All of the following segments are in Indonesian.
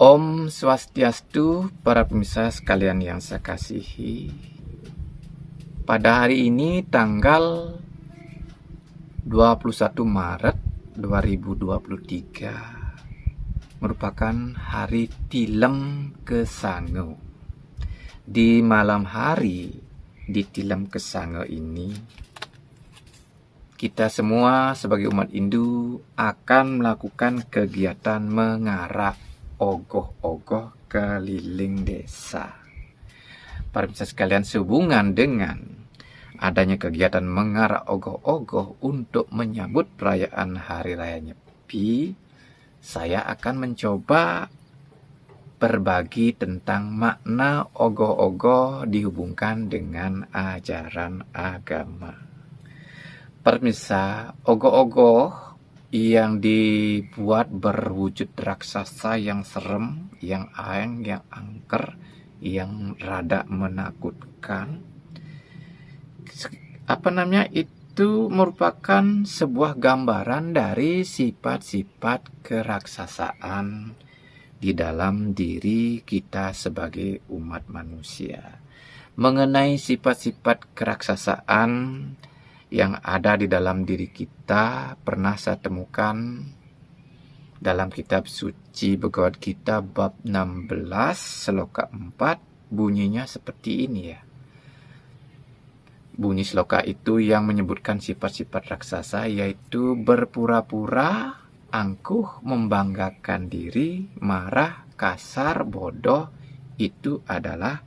Om Swastiastu, para pemirsa sekalian yang saya kasihi. Pada hari ini tanggal 21 Maret 2023 merupakan hari Tilem Kesange. Di malam hari di Tilem Kesange ini, kita semua sebagai umat Hindu akan melakukan kegiatan mengarak ogoh-ogoh keliling desa. Para pemirsa sekalian, sehubungan dengan adanya kegiatan mengarak ogoh-ogoh untuk menyambut perayaan Hari Raya Nyepi, saya akan mencoba berbagi tentang makna ogoh-ogoh dihubungkan dengan ajaran agama. Para pemirsa, ogoh-ogoh yang dibuat berwujud raksasa yang serem, yang aeng, yang angker, yang rada menakutkan. Itu merupakan sebuah gambaran dari sifat-sifat keraksasaan di dalam diri kita sebagai umat manusia. Mengenai sifat-sifat keraksasaan yang ada di dalam diri kita, pernah saya temukan dalam kitab suci Bhagavad Gita bab 16 sloka 4, bunyinya seperti ini ya. Bunyi sloka itu yang menyebutkan sifat-sifat raksasa, yaitu berpura-pura, angkuh, membanggakan diri, marah, kasar, bodoh. Itu adalah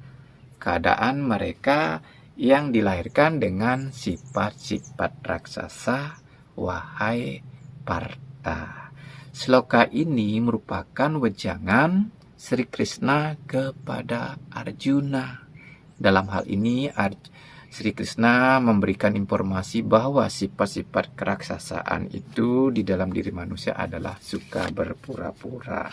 keadaan mereka yang dilahirkan dengan sifat-sifat raksasa, wahai Partha. Sloka ini merupakan wejangan Sri Krishna kepada Arjuna. Dalam hal ini Sri Krishna memberikan informasi bahwa sifat-sifat keraksasaan itu di dalam diri manusia adalah suka berpura-pura.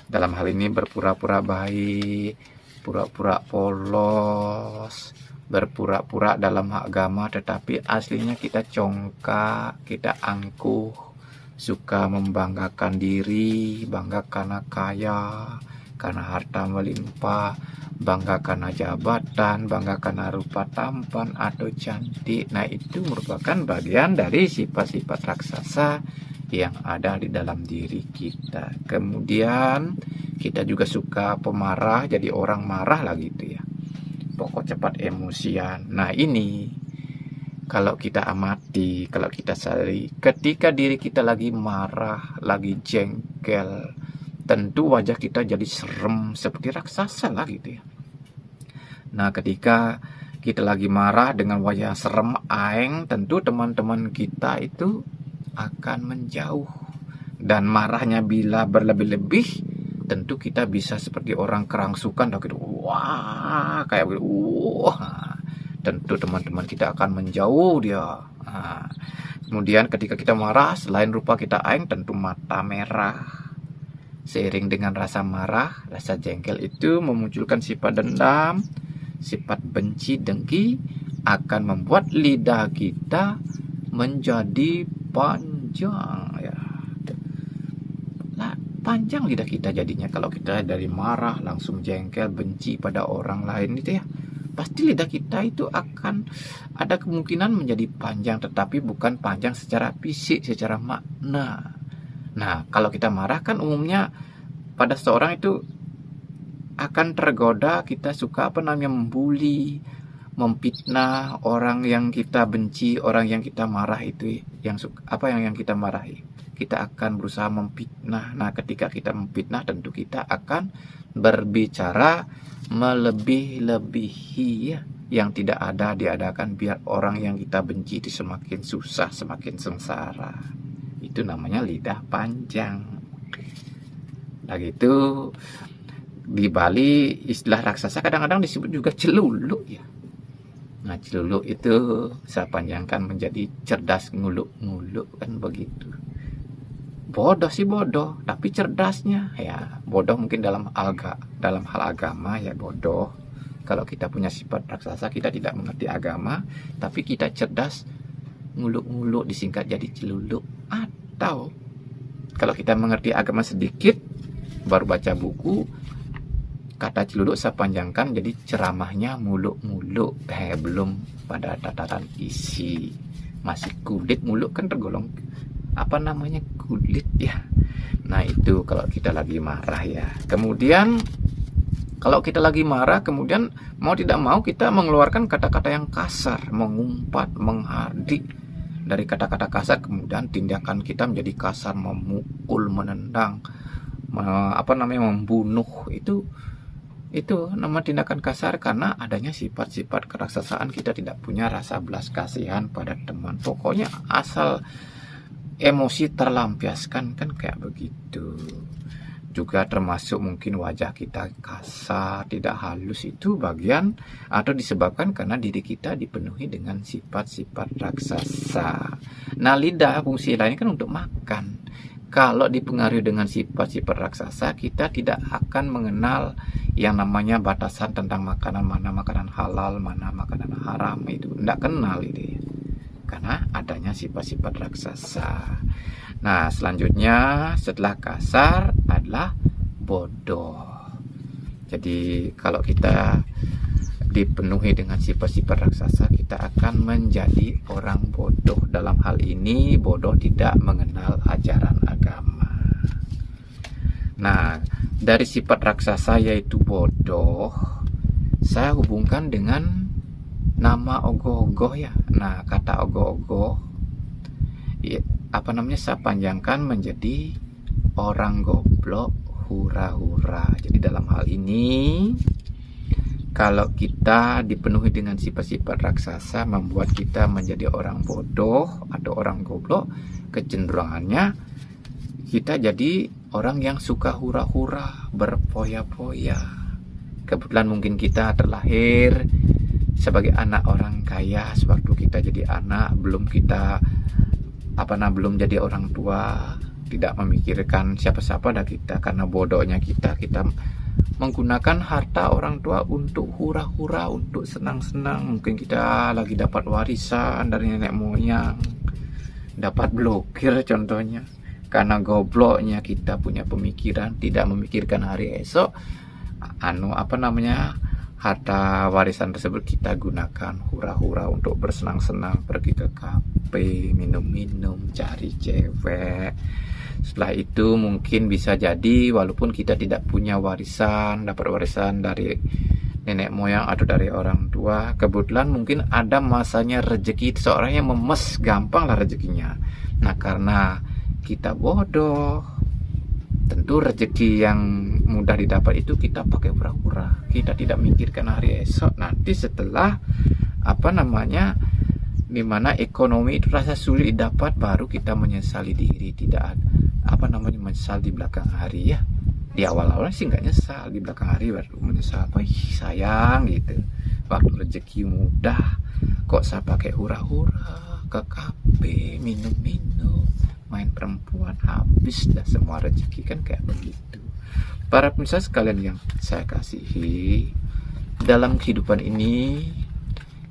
Dalam hal ini berpura-pura baik, pura-pura polos, berpura-pura dalam agama, tetapi aslinya kita congkak, kita angkuh, suka membanggakan diri, bangga karena kaya, karena harta melimpah, bangga karena jabatan, bangga karena rupa tampan atau cantik. Nah, itu merupakan bagian dari sifat-sifat raksasa yang ada di dalam diri kita. Kemudian kita juga suka pemarah, jadi orang marah lah gitu ya. Pokok cepat emosian. Nah, ini kalau kita amati, kalau kita sadari, ketika diri kita lagi marah, lagi jengkel, tentu wajah kita jadi serem seperti raksasa lah gitu ya. Nah, ketika kita lagi marah dengan wajah serem, aeng, tentu teman-teman kita itu akan menjauh. Dan marahnya bila berlebih-lebih, tentu kita bisa seperti orang kerangsukan gitu. Wah, kayak begitu. Wah, tentu teman-teman kita akan menjauh dia. Nah, kemudian ketika kita marah, selain rupa kita aeng, tentu mata merah. Seiring dengan rasa marah, rasa jengkel itu memunculkan sifat dendam, sifat benci, dengki, akan membuat lidah kita menjadi panjang ya. Nah, panjang lidah kita jadinya kalau kita dari marah langsung jengkel, benci pada orang lain itu ya. Pasti lidah kita itu akan ada kemungkinan menjadi panjang, tetapi bukan panjang secara fisik, secara makna. Nah, kalau kita marah kan umumnya pada seseorang itu akan tergoda, kita suka membuli, memfitnah orang yang kita benci, orang yang kita marah itu, yang kita marahi. Kita akan berusaha memfitnah. Nah, ketika kita memfitnah, tentu kita akan berbicara melebih-lebihi ya, yang tidak ada diadakan biar orang yang kita benci itu semakin susah, semakin sengsara. Itu namanya lidah panjang. Nah, gitu. Di Bali istilah raksasa kadang-kadang disebut juga celuluk ya. Nah, celuluk itu saya panjangkan menjadi cerdas nguluk-nguluk, kan begitu. Bodoh sih bodoh, tapi cerdasnya ya bodoh mungkin dalam hal agama ya bodoh. Kalau kita punya sifat raksasa, kita tidak mengerti agama, tapi kita cerdas, nguluk-nguluk disingkat jadi celuluk. Atau kalau kita mengerti agama sedikit, baru baca buku, kata celuduk saya panjangkan jadi ceramahnya muluk-muluk, belum pada tataran isi, masih kulit. Muluk kan tergolong apa namanya, kulit ya. Nah itu kalau kita lagi marah ya. Kemudian kalau kita lagi marah, kemudian mau tidak mau kita mengeluarkan kata-kata yang kasar, mengumpat, menghardik. Dari kata-kata kasar kemudian tindakan kita menjadi kasar, memukul, menendang, membunuh. Itu nama tindakan kasar karena adanya sifat-sifat keraksasaan. Kita tidak punya rasa belas kasihan pada teman. Pokoknya asal emosi terlampiaskan kan kayak begitu. Juga termasuk mungkin wajah kita kasar, tidak halus, itu bagian atau disebabkan karena diri kita dipenuhi dengan sifat-sifat raksasa. Nah lidah fungsi lain kan untuk makan. Kalau dipengaruhi dengan sifat-sifat raksasa, kita tidak akan mengenal yang namanya batasan tentang makanan, mana makanan halal, mana makanan haram, itu tidak kenal itu ya. Karena adanya sifat-sifat raksasa. Nah selanjutnya setelah kasar adalah bodoh. Jadi kalau kita dipenuhi dengan sifat-sifat raksasa, kita akan menjadi orang bodoh. Dalam hal ini bodoh tidak mengenal ajaran agama. Nah dari sifat raksasa yaitu bodoh, saya hubungkan dengan nama ogoh-ogoh ya. Nah kata ogoh-ogoh ya, saya panjangkan menjadi orang goblok hura-hura. Jadi dalam hal ini kalau kita dipenuhi dengan sifat-sifat raksasa membuat kita menjadi orang bodoh atau orang goblok, kecenderungannya kita jadi orang yang suka hura-hura, berpoya-poya. Kebetulan mungkin kita terlahir sebagai anak orang kaya. Sewaktu kita jadi anak, belum jadi orang tua, tidak memikirkan siapa-siapa dah kita. Karena bodohnya kita menggunakan harta orang tua untuk hura-hura, untuk senang-senang. Mungkin kita lagi dapat warisan dari nenek moyang, dapat blokir contohnya. Karena gobloknya kita punya pemikiran, tidak memikirkan hari esok, harta warisan tersebut kita gunakan hura-hura untuk bersenang-senang, pergi ke kafe, minum-minum, cari cewek. Setelah itu mungkin bisa jadi walaupun kita tidak punya warisan, dapat warisan dari nenek moyang atau dari orang tua, kebetulan mungkin ada masanya rezeki seorang yang memes, gampang lah rezekinya. Nah karena kita bodoh, tentu rezeki yang mudah didapat itu kita pakai pura-pura. Kita tidak mikirkan hari esok. Nanti setelah dimana ekonomi itu rasa sulit didapat, baru kita menyesali diri. Tidak menyesal di belakang hari ya. Di awal-awal sih nggak nyesal, di belakang hari baru menyesal. Sayang gitu. Waktu rezeki mudah kok saya pakai hura-hura ke kafe, minum-minum, main perempuan, habis dah semua rezeki. Kan kayak begitu. Para pemirsa sekalian yang saya kasihi, dalam kehidupan ini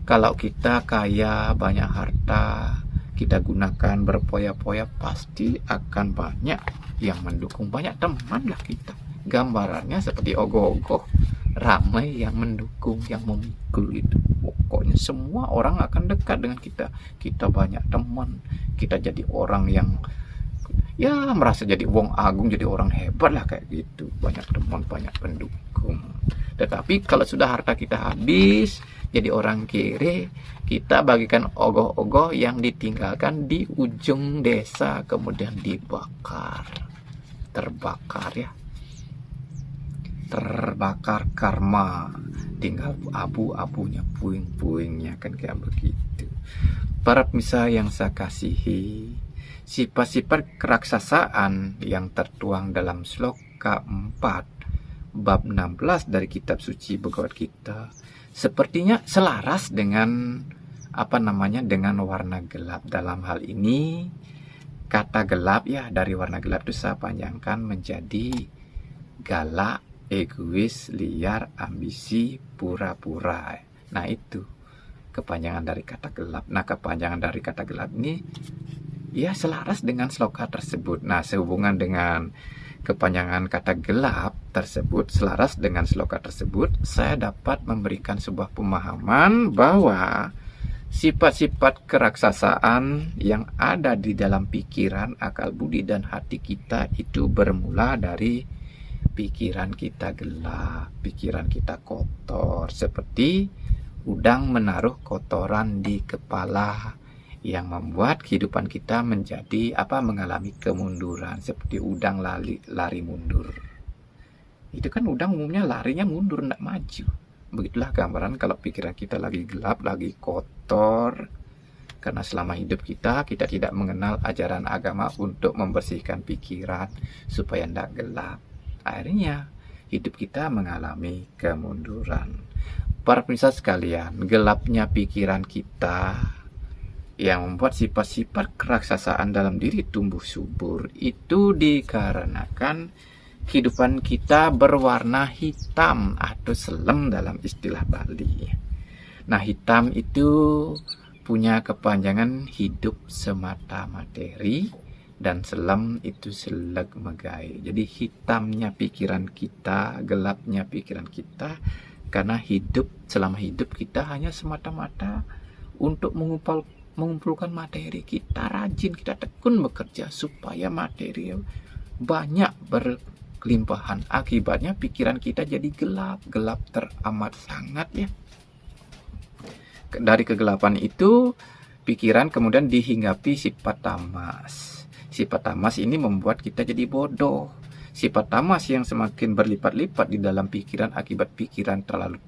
kalau kita kaya, banyak harta, kita gunakan berpoya-poya, pasti akan banyak yang mendukung, banyak teman lah kita. Gambarannya seperti ogoh-ogoh, ramai yang mendukung, yang memikul itu. Pokoknya semua orang akan dekat dengan kita. Kita banyak teman, kita jadi orang yang merasa jadi wong agung, jadi orang hebat lah kayak gitu. Banyak teman, banyak pendukung. Tetapi kalau sudah harta kita habis, jadi orang kere, kita bagikan ogoh-ogoh yang ditinggalkan di ujung desa, kemudian dibakar, terbakar ya, terbakar karma, tinggal abu-abunya, puing-puingnya, kan kayak begitu. Para pemirsa yang saya kasihi, sifat-sifat keraksasaan yang tertuang dalam sloka 4 bab 16 dari kitab suci Bhagavad Gita sepertinya selaras dengan dengan warna gelap. Dalam hal ini kata gelap ya, dari warna gelap itu saya panjangkan menjadi galak, egois, liar, ambisi, pura-pura. Nah itu kepanjangan dari kata gelap. Nah kepanjangan dari kata gelap ini ya selaras dengan sloka tersebut. Nah sehubungan dengan kepanjangan kata gelap tersebut selaras dengan sloka tersebut, saya dapat memberikan sebuah pemahaman bahwa sifat-sifat keraksasaan yang ada di dalam pikiran, akal budi, dan hati kita itu bermula dari pikiran kita gelap, pikiran kita kotor, seperti udang menaruh kotoran di kepala yang membuat kehidupan kita mengalami kemunduran, seperti udang lari mundur. Itu kan udang umumnya larinya mundur, tidak maju. Begitulah gambaran kalau pikiran kita lagi gelap, lagi kotor, karena selama hidup kita tidak mengenal ajaran agama untuk membersihkan pikiran supaya tidak gelap. Akhirnya hidup kita mengalami kemunduran. Para pemirsa sekalian, gelapnya pikiran kita yang membuat sifat-sifat keraksasaan dalam diri tumbuh subur itu dikarenakan kehidupan kita berwarna hitam atau selem dalam istilah Bali. Nah, hitam itu punya kepanjangan hidup semata materi, dan selem itu seleg megai. Jadi hitamnya pikiran kita, gelapnya pikiran kita, karena selama hidup kita hanya semata-mata untuk mengumpulkan materi. Kita rajin, kita tekun bekerja supaya materi banyak berkelimpahan. Akibatnya pikiran kita jadi gelap teramat sangat ya. Dari kegelapan itu, pikiran kemudian dihinggapi sifat tamas. Sifat tamas ini membuat kita jadi bodoh. Sifat tamas yang semakin berlipat-lipat di dalam pikiran akibat pikiran terlalu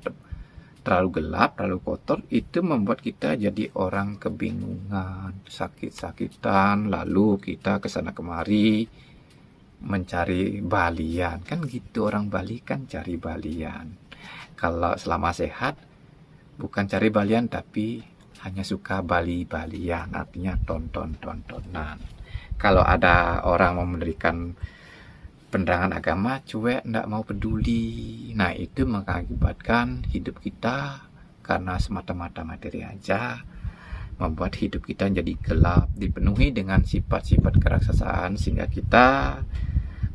gelap, terlalu kotor, itu membuat kita jadi orang kebingungan, sakit-sakitan, lalu kita kesana kemari mencari balian. Kan gitu, orang Bali kan cari balian. Kalau selama sehat, bukan cari balian, tapi hanya suka balian, artinya tontonan. Kalau ada orang memberikan penerangan agama, cuek, tidak mau peduli. Nah, itu mengakibatkan hidup kita karena semata-mata materi aja, membuat hidup kita jadi gelap, dipenuhi dengan sifat-sifat keraksasaan, sehingga kita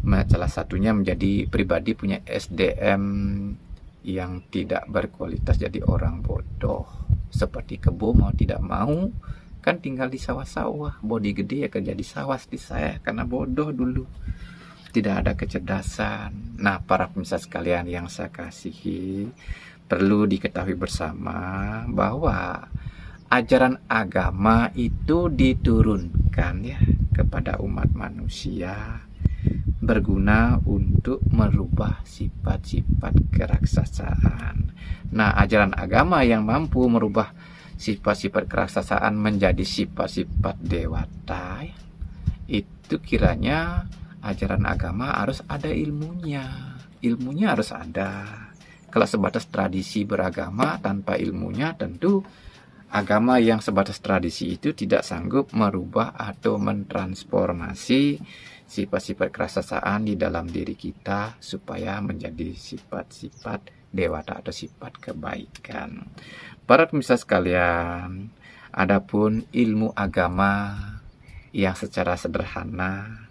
salah satunya menjadi pribadi punya SDM yang tidak berkualitas, jadi orang bodoh. Seperti kebo mau tidak mau kan tinggal di sawah-sawah, bodi gede ya kerja di sawah di saya karena bodoh dulu, tidak ada kecerdasan. Nah, para pemirsa sekalian yang saya kasihi, perlu diketahui bersama bahwa ajaran agama itu diturunkan ya kepada umat manusia, berguna untuk merubah sifat-sifat keraksasaan. Nah, ajaran agama yang mampu merubah sifat-sifat keraksasaan menjadi sifat-sifat dewata, itu kiranya ajaran agama harus ada ilmunya. Ilmunya harus ada. Kalau sebatas tradisi beragama tanpa ilmunya, tentu agama yang sebatas tradisi itu tidak sanggup merubah atau mentransformasi sifat-sifat keraksasaan di dalam diri kita supaya menjadi sifat-sifat dewata atau sifat kebaikan. Para pemirsa sekalian, adapun ilmu agama yang secara sederhana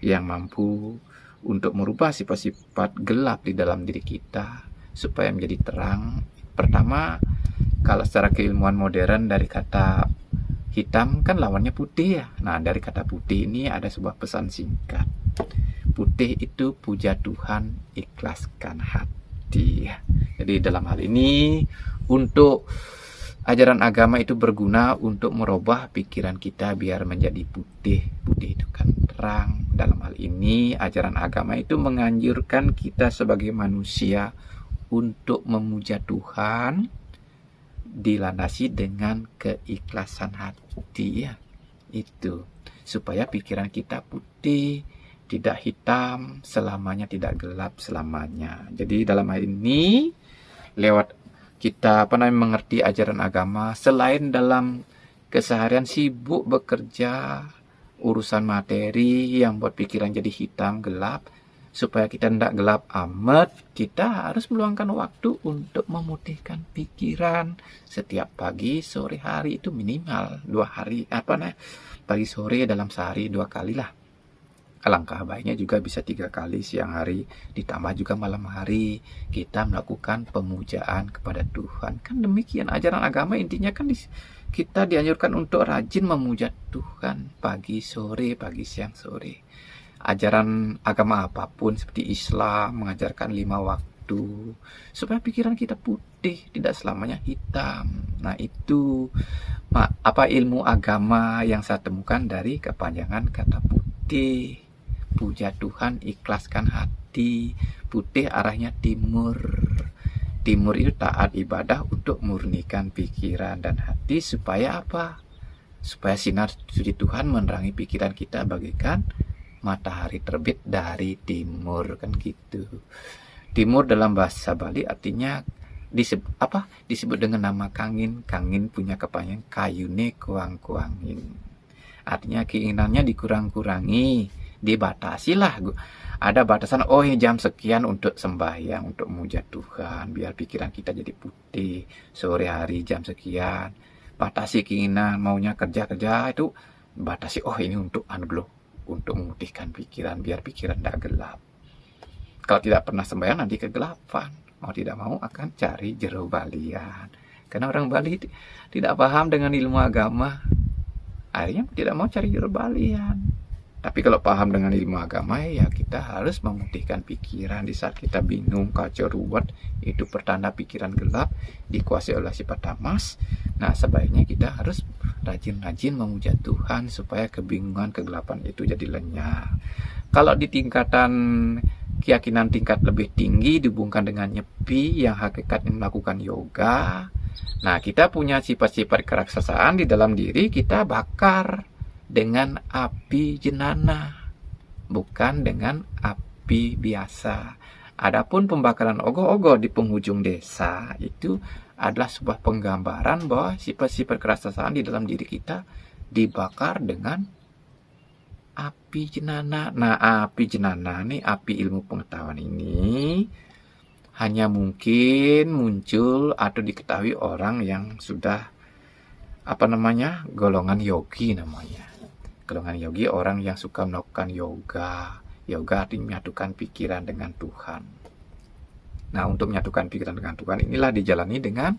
yang mampu untuk merubah sifat-sifat gelap di dalam diri kita supaya menjadi terang. Pertama, kalau secara keilmuan modern dari kata hitam kan lawannya putih ya. Nah, dari kata putih ini ada sebuah pesan singkat. Putih itu puja Tuhan, ikhlaskan hati. Jadi dalam hal ini untuk ajaran agama itu berguna untuk merubah pikiran kita biar menjadi putih. Putih itu kan terang. Dalam hal ini ajaran agama itu menganjurkan kita sebagai manusia untuk memuja Tuhan dilandasi dengan keikhlasan hati ya. Itu supaya pikiran kita putih, tidak hitam selamanya, tidak gelap selamanya. Jadi dalam hal ini lewat kita mengerti ajaran agama, selain dalam keseharian sibuk bekerja, urusan materi yang buat pikiran jadi hitam, gelap, supaya kita tidak gelap amat, kita harus meluangkan waktu untuk memutihkan pikiran setiap pagi, sore, hari, itu minimal 2 hari, pagi sore dalam sehari 2 kali lah. Alangkah baiknya juga bisa 3 kali siang hari, ditambah juga malam hari kita melakukan pemujaan kepada Tuhan. Kan demikian ajaran agama, intinya kan kita dianjurkan untuk rajin memuja Tuhan pagi sore, pagi siang sore. Ajaran agama apapun seperti Islam mengajarkan 5 waktu supaya pikiran kita putih, tidak selamanya hitam. Nah, itu ilmu agama yang saya temukan dari kepanjangan kata putih. Puja Tuhan, ikhlaskan hati. Putih arahnya timur. Timur itu taat ibadah untuk murnikan pikiran dan hati supaya apa? Supaya sinar suci Tuhan menerangi pikiran kita bagaikan matahari terbit dari timur, kan gitu. Timur dalam bahasa Bali artinya disebut dengan nama kangin. Kangin punya kepanjangan kayune kuang-kuangin. Artinya keinginannya dikurang-kurangi, dibatasi lah. Ada batasan, jam sekian untuk sembahyang, untuk memuja Tuhan, biar pikiran kita jadi putih. Sore hari jam sekian, batasi keinginan, maunya kerja-kerja itu batasi, ini untuk untuk memutihkan pikiran, biar pikiran tidak gelap. Kalau tidak pernah sembahyang nanti kegelapan, mau tidak mau akan cari jero balian. Karena orang Bali tidak paham dengan ilmu agama, akhirnya tidak mau cari jero balian. Tapi kalau paham dengan ilmu agama, ya kita harus memutihkan pikiran. Di saat kita bingung, kacau, ruwet, itu pertanda pikiran gelap, dikuasai oleh sifat tamas. Nah, sebaiknya kita harus rajin-rajin memuja Tuhan supaya kebingungan, kegelapan itu jadi lenyap. Kalau di tingkatan keyakinan tingkat lebih tinggi dihubungkan dengan nyepi yang hakikatnya melakukan yoga. Nah, kita punya sifat-sifat keraksasaan di dalam diri, kita bakar dengan api jenana, bukan dengan api biasa. Adapun pembakaran ogoh-ogoh di penghujung desa itu adalah sebuah penggambaran bahwa sifat-sifat keraksasaan di dalam diri kita dibakar dengan api jenana. Nah, api jenana nih, api ilmu pengetahuan ini hanya mungkin muncul atau diketahui orang yang sudah golongan yogi namanya. Golongan yogi orang yang suka melakukan yoga. Yoga artinya menyatukan pikiran dengan Tuhan. Nah, untuk menyatukan pikiran dengan Tuhan inilah dijalani dengan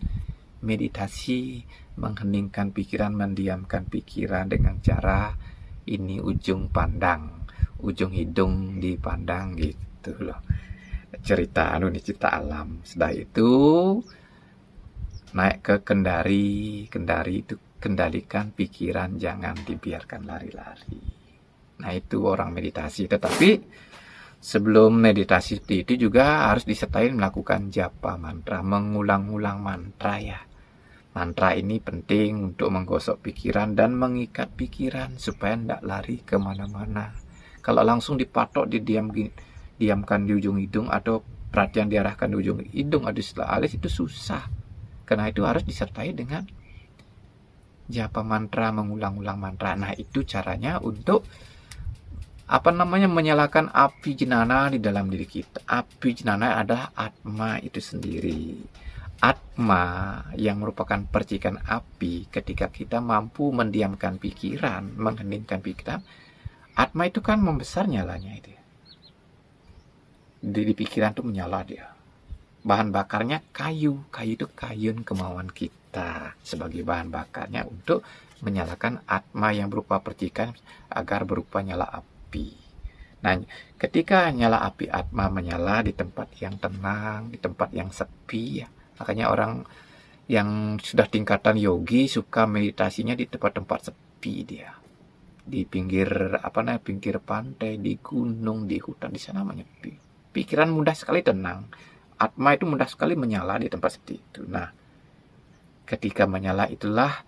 meditasi, mengheningkan pikiran, mendiamkan pikiran dengan cara ini ujung pandang, ujung hidung dipandang gitu loh. Cerita alam. Setelah itu naik ke Kendari. Kendari itu kendalikan pikiran, jangan dibiarkan lari-lari. Nah, itu orang meditasi. Tetapi sebelum meditasi seperti itu juga harus disertai melakukan japa mantra, mengulang-ulang mantra ya. Mantra ini penting untuk menggosok pikiran dan mengikat pikiran supaya tidak lari kemana-mana. Kalau langsung dipatok, diamkan di ujung hidung atau perhatian diarahkan di ujung hidung atau setelah alis itu susah. Karena itu harus disertai dengan japa mantra, mengulang-ulang mantra. Nah, itu caranya untuk menyalakan api jenana di dalam diri kita. Api jenana adalah atma itu sendiri. Atma yang merupakan percikan api. Ketika kita mampu mendiamkan pikiran, mengheningkan pikiran, atma itu kan membesar nyalanya itu. Di pikiran itu menyala dia. Bahan bakarnya kayu. Kayu itu kayun kemauan kita sebagai bahan bakarnya untuk menyalakan atma yang berupa percikan agar berupa nyala api. Nah, ketika nyala api atma menyala di tempat yang tenang, di tempat yang sepi ya. Makanya orang yang sudah tingkatan yogi suka meditasinya di tempat-tempat sepi dia. Di pinggir pinggir pantai, di gunung, di hutan, di sana menyepi. Pikiran mudah sekali tenang. Atma itu mudah sekali menyala di tempat seperti itu. Nah, ketika menyala itulah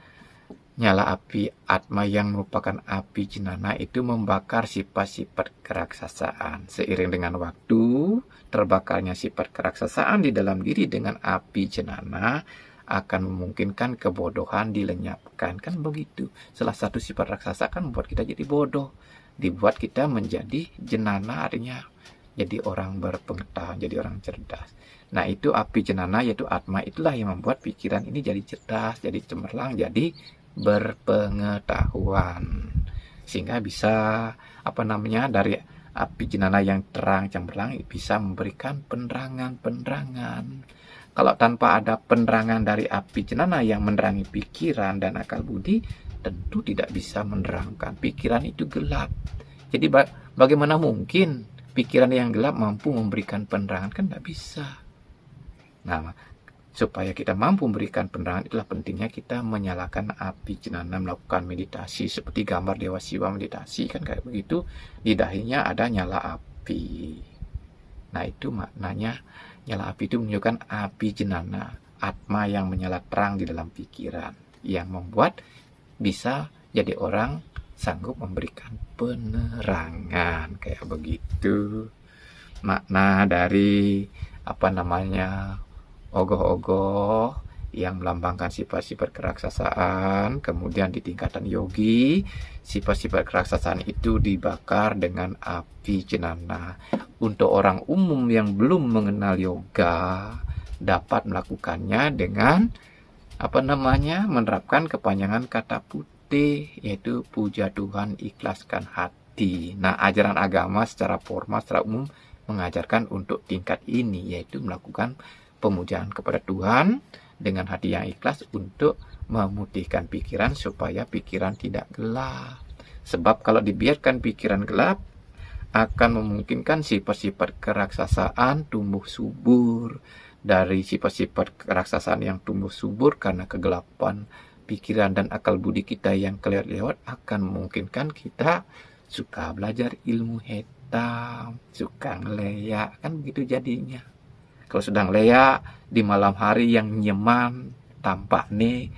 nyala api atma yang merupakan api jenana itu membakar sifat-sifat keraksasaan. Seiring dengan waktu, terbakarnya sifat keraksasaan di dalam diri dengan api jenana akan memungkinkan kebodohan dilenyapkan. Kan begitu. Salah satu sifat raksasa kan membuat kita jadi bodoh. Dibuat kita menjadi jenana, artinya jadi orang berpengetahuan, jadi orang cerdas. Nah, itu api jenana yaitu atma itulah yang membuat pikiran ini jadi cerdas, jadi cemerlang, jadi berpengetahuan. sehingga bisa dari api jenana yang terang cemerlang bisa memberikan penerangan. Kalau tanpa ada penerangan dari api jenana yang menerangi pikiran dan akal budi, tentu tidak bisa menerangkan. Pikiran itu gelap. Jadi bagaimana mungkin pikiran yang gelap mampu memberikan penerangan? Kan tidak bisa. Nah, supaya kita mampu memberikan penerangan, itulah pentingnya kita menyalakan api jenana, melakukan meditasi seperti gambar Dewa Siwa meditasi kan kayak begitu, di dahinya ada nyala api. Nah, itu maknanya nyala api itu menunjukkan api jenana, atma yang menyala terang di dalam pikiran, yang membuat bisa jadi orang sanggup memberikan penerangan kayak begitu. Makna dari ogoh-ogoh yang melambangkan sifat-sifat keraksasaan. Kemudian di tingkatan yogi, sifat-sifat keraksasaan itu dibakar dengan api jenana. Untuk orang umum yang belum mengenal yoga, dapat melakukannya dengan menerapkan kepanjangan kata putih, yaitu puja Tuhan, ikhlaskan hati. Nah, ajaran agama secara formal, secara umum mengajarkan untuk tingkat ini, yaitu melakukan pemujaan kepada Tuhan dengan hati yang ikhlas untuk memutihkan pikiran supaya pikiran tidak gelap. Sebab kalau dibiarkan pikiran gelap, akan memungkinkan sifat-sifat keraksasaan tumbuh subur. Dari sifat-sifat keraksasaan yang tumbuh subur karena kegelapan pikiran dan akal budi kita yang kelewat-lewat, akan memungkinkan kita suka belajar ilmu hitam, suka ngeleyak, kan begitu jadinya. Kalau sedang leak di malam hari yang nyaman, tampak nih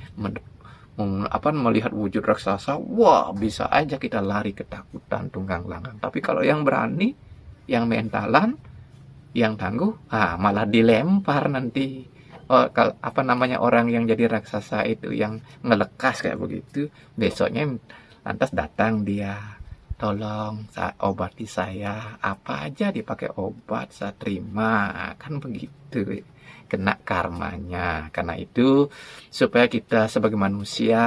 melihat wujud raksasa, wah bisa aja kita lari ketakutan tunggang langgang. Tapi kalau yang berani, yang mentalan, yang tangguh, malah dilempar nanti. Orang yang jadi raksasa itu yang ngelekas kayak begitu, besoknya lantas datang dia, tolong obati saya, apa aja dipakai obat saya terima, kan begitu, kena karmanya. Karena itu supaya kita sebagai manusia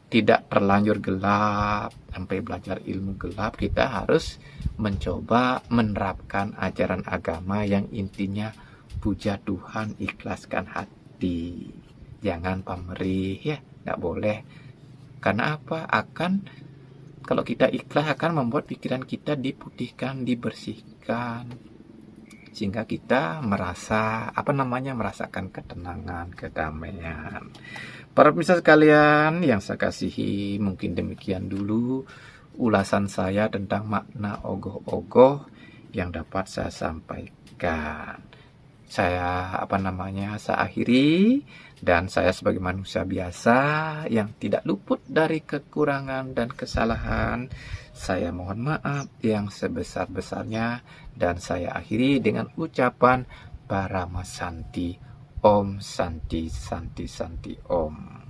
tidak terlanjur gelap sampai belajar ilmu gelap, kita harus mencoba menerapkan ajaran agama yang intinya puja Tuhan, ikhlaskan hati, jangan pamrih ya, nggak boleh. Karena apa? Kalau kita ikhlas akan membuat pikiran kita diputihkan, dibersihkan, sehingga kita merasakan ketenangan, kedamaian. Para pemirsa sekalian yang saya kasihi, mungkin demikian dulu ulasan saya tentang makna ogoh-ogoh yang dapat saya sampaikan. Saya saya akhiri, dan saya sebagai manusia biasa yang tidak luput dari kekurangan dan kesalahan, saya mohon maaf yang sebesar-besarnya, dan saya akhiri dengan ucapan Paramasanti, Om Santi Santi Santi Om.